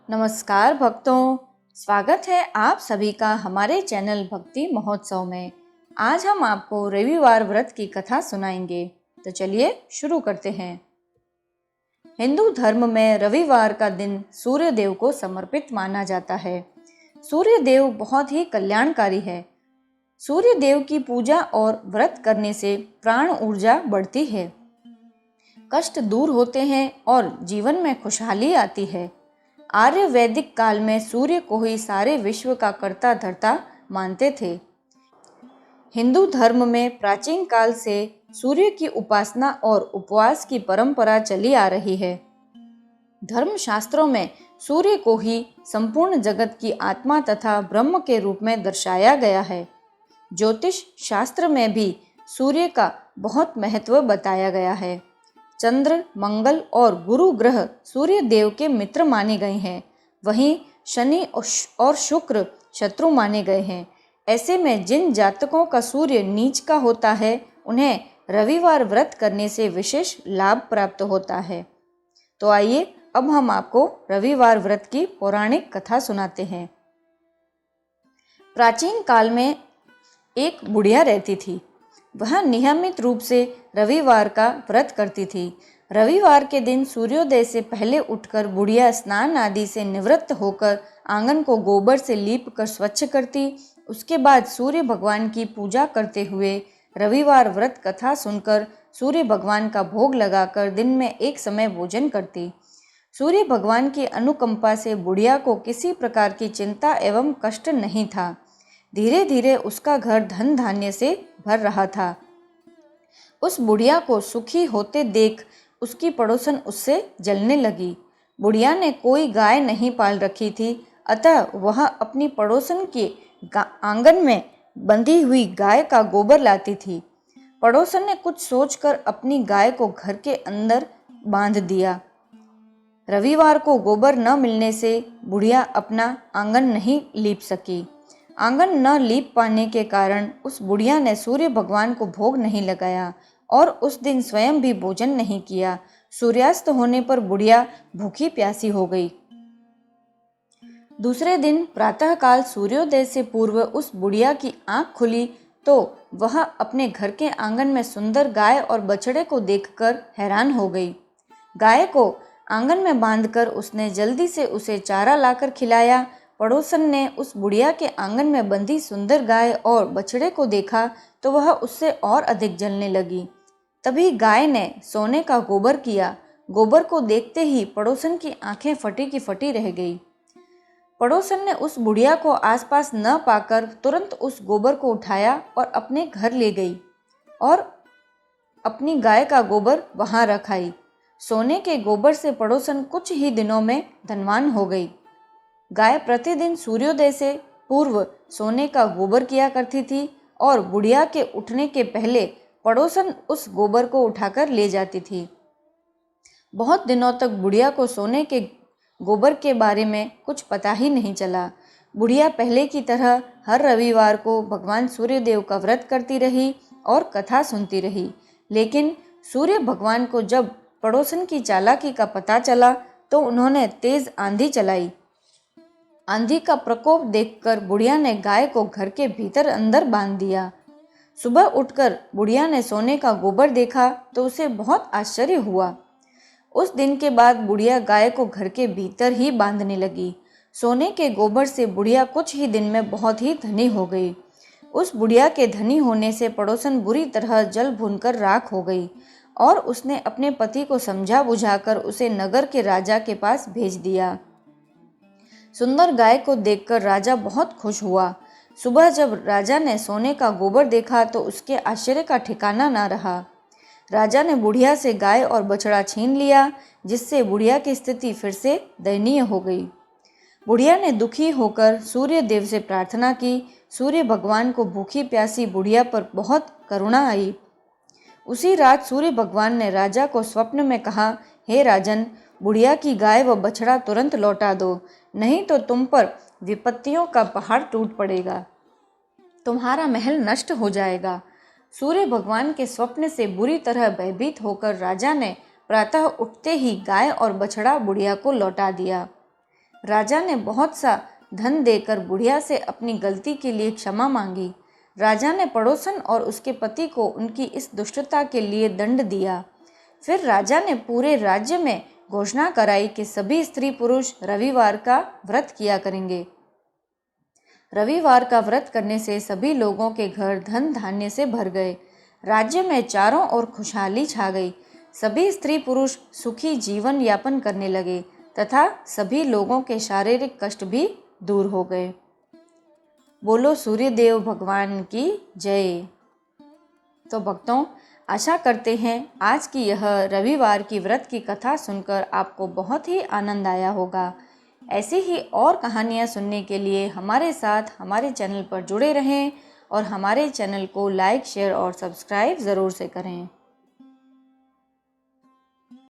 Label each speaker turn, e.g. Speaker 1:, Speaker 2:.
Speaker 1: नमस्कार भक्तों, स्वागत है आप सभी का हमारे चैनल भक्ति महोत्सव में। आज हम आपको रविवार व्रत की कथा सुनाएंगे, तो चलिए शुरू करते हैं। हिंदू धर्म में रविवार का दिन सूर्य देव को समर्पित माना जाता है। सूर्य देव बहुत ही कल्याणकारी है। सूर्य देव की पूजा और व्रत करने से प्राण ऊर्जा बढ़ती है, कष्ट दूर होते हैं और जीवन में खुशहाली आती है। आर्य वैदिक काल में सूर्य को ही सारे विश्व का कर्ता धर्ता मानते थे। हिंदू धर्म में प्राचीन काल से सूर्य की उपासना और उपवास की परंपरा चली आ रही है। धर्म शास्त्रों में सूर्य को ही संपूर्ण जगत की आत्मा तथा ब्रह्म के रूप में दर्शाया गया है। ज्योतिष शास्त्र में भी सूर्य का बहुत महत्व बताया गया है। चंद्र, मंगल और गुरु ग्रह सूर्य देव के मित्र माने गए हैं, वहीं शनि और शुक्र शत्रु माने गए हैं। ऐसे में जिन जातकों का सूर्य नीच का होता है, उन्हें रविवार व्रत करने से विशेष लाभ प्राप्त होता है। तो आइए अब हम आपको रविवार व्रत की पौराणिक कथा सुनाते हैं। प्राचीन काल में एक बुढ़िया रहती थी। वह नियमित रूप से रविवार का व्रत करती थी। रविवार के दिन सूर्योदय से पहले उठकर बुढ़िया स्नान आदि से निवृत्त होकर आंगन को गोबर से लीप कर स्वच्छ करती। उसके बाद सूर्य भगवान की पूजा करते हुए रविवार व्रत कथा सुनकर सूर्य भगवान का भोग लगाकर दिन में एक समय भोजन करती। सूर्य भगवान की अनुकंपा से बुढ़िया को किसी प्रकार की चिंता एवं कष्ट नहीं था। धीरे धीरे उसका घर धन धान्य से भर रहा था। उस बुढ़िया को सुखी होते देख उसकी पड़ोसन उससे जलने लगी। बुढ़िया ने कोई गाय नहीं पाल रखी थी, अतः वह अपनी पड़ोसन के आंगन में बंधी हुई गाय का गोबर लाती थी। पड़ोसन ने कुछ सोचकर अपनी गाय को घर के अंदर बांध दिया। रविवार को गोबर न मिलने से बुढ़िया अपना आंगन नहीं लीप सकी। आंगन न लीप पाने के कारण उस बुढ़िया ने सूर्य भगवान को भोग नहीं लगाया और उस दिन स्वयं भी भोजन नहीं किया। सूर्यास्त होने पर बुढ़िया भूखी प्यासी हो गई। दूसरे दिन प्रातःकाल सूर्योदय से पूर्व उस बुढ़िया की आंख खुली तो वह अपने घर के आंगन में सुंदर गाय और बछड़े को देखकर हैरान हो गई। गाय को आंगन में बांधकर उसने जल्दी से उसे चारा लाकर खिलाया। पड़ोसन ने उस बुढ़िया के आंगन में बंधी सुंदर गाय और बछड़े को देखा तो वह उससे और अधिक जलने लगी। तभी गाय ने सोने का गोबर किया। गोबर को देखते ही पड़ोसन की आंखें फटी की फटी रह गई। पड़ोसन ने उस बुढ़िया को आसपास न पाकर तुरंत उस गोबर को उठाया और अपने घर ले गई और अपनी गाय का गोबर वहां रख आई। सोने के गोबर से पड़ोसन कुछ ही दिनों में धनवान हो गई। गाय प्रतिदिन सूर्योदय से पूर्व सोने का गोबर किया करती थी और बुढ़िया के उठने के पहले पड़ोसन उस गोबर को उठाकर ले जाती थी। बहुत दिनों तक बुढ़िया को सोने के गोबर के बारे में कुछ पता ही नहीं चला। बुढ़िया पहले की तरह हर रविवार को भगवान सूर्यदेव का व्रत करती रही और कथा सुनती रही। लेकिन सूर्य भगवान को जब पड़ोसन की चालाकी का पता चला तो उन्होंने तेज आंधी चलाई। आंधी का प्रकोप देखकर बुढ़िया ने गाय को घर के भीतर अंदर बांध दिया। सुबह उठकर बुढ़िया ने सोने का गोबर देखा तो उसे बहुत आश्चर्य हुआ। उस दिन के बाद बुढ़िया गाय को घर के भीतर ही बांधने लगी। सोने के गोबर से बुढ़िया कुछ ही दिन में बहुत ही धनी हो गई। उस बुढ़िया के धनी होने से पड़ोसन बुरी तरह जल भूनकर राख हो गई और उसने अपने पति को समझा बुझाकर उसे नगर के राजा के पास भेज दिया। सुंदर गाय को देखकर राजा बहुत खुश हुआ। सुबह जब राजा ने सोने का गोबर देखा तो उसके आश्चर्य का ठिकाना न रहा। राजा ने बुढ़िया से गाय और बछड़ा छीन लिया, जिससे बुढ़िया की स्थिति फिर से दयनीय हो गई। बुढ़िया ने दुखी होकर सूर्य देव से प्रार्थना की। सूर्य भगवान को भूखी प्यासी बुढ़िया पर बहुत करुणा आई। उसी रात सूर्य भगवान ने राजा को स्वप्न में कहा, हे राजन, बुढ़िया की गाय व बछड़ा तुरंत लौटा दो, नहीं तो तुम पर विपत्तियों का पहाड़ टूट पड़ेगा, तुम्हारा महल नष्ट हो जाएगा। सूर्य भगवान के स्वप्न से बुरी तरह भयभीत होकर राजा ने प्रातः उठते ही गाय और बछड़ा बुढ़िया को लौटा दिया। राजा ने बहुत सा धन देकर बुढ़िया से अपनी गलती के लिए क्षमा मांगी। राजा ने पड़ोसन और उसके पति को उनकी इस दुष्टता के लिए दंड दिया। फिर राजा ने पूरे राज्य में घोषणा कराई कि सभी स्त्री पुरुष रविवार का व्रत किया करेंगे। रविवार का व्रत करने से सभी लोगों के घर धन धान्य से भर गए। राज्य में चारों ओर खुशहाली छा गई। सभी स्त्री पुरुष सुखी जीवन यापन करने लगे तथा सभी लोगों के शारीरिक कष्ट भी दूर हो गए। बोलो सूर्यदेव भगवान की जय। तो भक्तों, आशा करते हैं आज की यह रविवार की व्रत की कथा सुनकर आपको बहुत ही आनंद आया होगा। ऐसी ही और कहानियाँ सुनने के लिए हमारे साथ हमारे चैनल पर जुड़े रहें और हमारे चैनल को लाइक, शेयर और सब्सक्राइब ज़रूर से करें।